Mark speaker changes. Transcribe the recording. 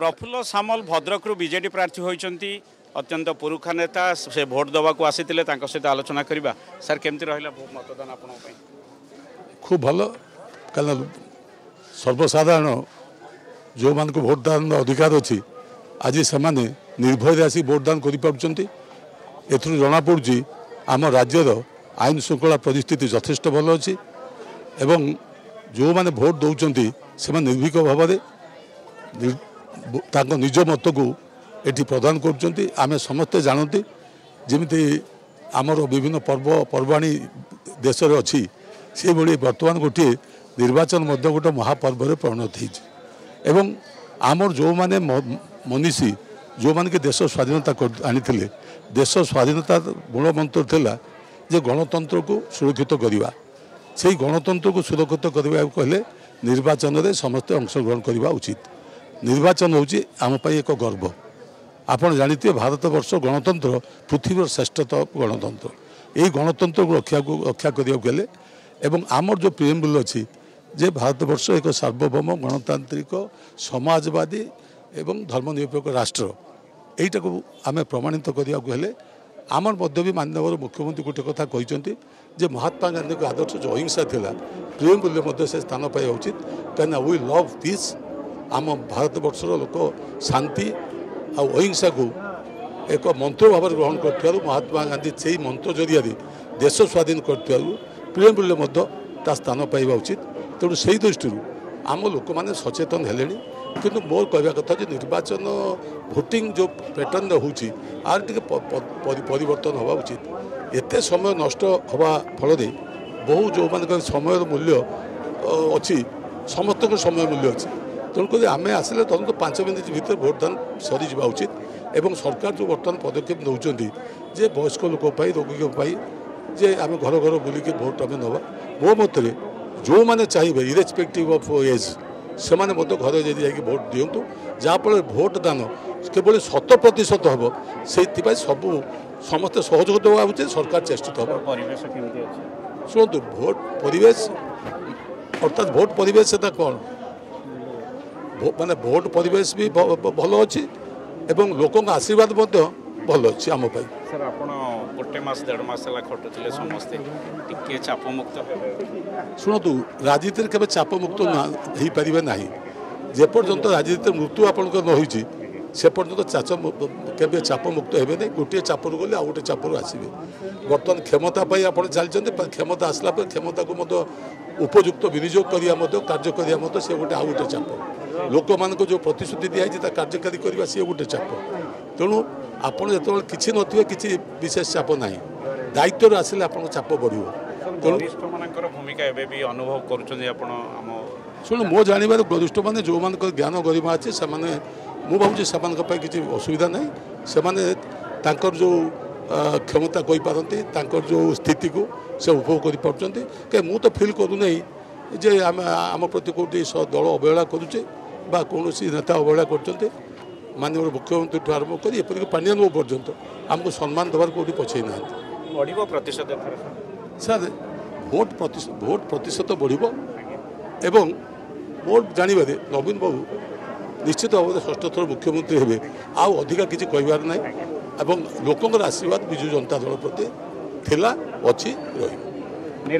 Speaker 1: प्रफुल्ल सामल Bhadrak BJD प्रार्थी होती अत्यंत पुरुखा नेता से भोट देवा को आसी सहित आलोचना करवा सर केमती रहा मतदान आप
Speaker 2: खूब भल कारण सर्वसाधारण जो मान को भोटदान अधिकार अच्छी आज से निर्भय आसी भोटदान कर जना पड़ी आम राज्यर आईन श्रृंखला परिस्थिति यथेष्ट भल अच्छी एवं जो मैंने भोट दौरान से निर्भीक भाव निज मत को ये प्रदान करें समस्ते जानती जमी आमर विभिन्न पर्वपर्वाणी देश अच्छी से भाई बर्तमान गोटे निर्वाचन गोटे महापर्व परिणत होती आमर जो मैंने मनीषी जो मैंने देश स्वाधीनता आनी देश स्वाधीनता मूल मंत्र था जे गणतंत्र को सुरक्षित करवा से गणतंत्र को सुरक्षित करने कहले निर्वाचन में समस्ते अंशग्रहण करने उचित निर्वाचन हूँ आमपाई एक गर्व आपड़ जानते भारत वर्ष गणतंत्र पृथ्वी श्रेष्ठतम गणतंत्र यही गणतंत्र को रक्षा करने एवं आमर जो प्रिएम्बल अच्छी जे भारत वर्ष एक सार्वभौम गणतांत्रिक समाजवादी एवं धर्मनिरपेक्ष राष्ट्र यहीटा को आम प्रमाणित करने आमर मध्य भी माननीय मुख्यमंत्री गोटे कथा कहते जे महात्मा गांधी को आदर्श जो अहिंसा था प्रिएम्बल से स्थान पाइबा उचित कहीं वी लव पीस आम भारत वर्षर लोक शांति आ अहिंसा को एक मंत्र भाव ग्रहण कर महात्मा गांधी से मंत्र जरिया देश स्वाधीन कर प्रिएम्बल स्थान पाइबा उचित तेणु से दृष्टि आम लोक मैंने सचेतन हेले किंतु मोर कहवा कथा निर्वाचन भोटिंग जो पैटर्न होची आर टे परिवर्तन हवा उचित एते समय नष्ट हवा फल बहु जो मान समय मूल्य अच्छी समस्त समय मूल्य अच्छी तेणुक आम आसिले तुरंत 5 मिनट भर भोटदान सरी जावा उचित एवं सरकार जो बर्तमान पदक्षेप नौकरी जे वयस्क लोक रोगी जे आम घर घर बुलिकी भोट आम नवा मो मत जो मैंने चाहिए इरेस्पेक्टिव ऑफ एज से मैंने घर जा भोट दिंतु जहाँफल भोट दान केवल 100% हम से सब समस्त सहयोग देवा उचित सरकार चेष्टित हम शुणु भोट परिवेश अर्थात भोट परिवेश से कौन माने भोट परिवेश भी भल अच्छी एवं लोक आशीर्वाद भल अच्छी आम
Speaker 1: सर आप गोटे मस 1.5 मास खटुले समस्ते टिके चाप मुक्त
Speaker 2: शुणु राजनीति केवल चाप मुक्त हो पारे ना जेपर्यंत राजनीति मृत्यु आपंक न से पर्यटन केवे चाप मुक्त हे नहीं गोटे चापू गले आउ गोटे चापू आसवे बर्तमान क्षमता आप चलते क्षमता आसला क्षमता को उपयुक्त विनियोग करने कार्य करने से गोटे आउ गोटे चाप लोक मान जो प्रतिश्रुति दिखाई कार्यकारी करवा सी गोटे चाप तेणु आपड़ जो किसी नथिबे किसी विशेष चाप ना दायित्व आसिले आप चाप बढ़ो
Speaker 1: भूमिका अनुभव कर
Speaker 2: शुणु मो जानवर वरिष्ठ मैंने जो मान ज्ञान गरिमा अच्छे से मुझे से किसी असुविधा ना से जो क्षमता कहींपारती जो स्थिति को से उपभोग कर मु तो फिल करूना जे आम प्रति कौटी दल अवहेला करुचे कौन नेता अवहेला कर माननीय मुख्यमंत्री ठूँ आरंभ कर एपरिक पांड्यान पर्यंत आमको सम्मान देवार कौटी पछे ना सर भोट प्रतिशत बढ़ एवं मोर जानवर नवीन बाबू निश्चित भाव में 6ठ थर मुख्यमंत्री हे आउ अधिका किसी कहबार ना लोकों आशीर्वाद विजु जनता दल प्रति थिला अच्छी रही।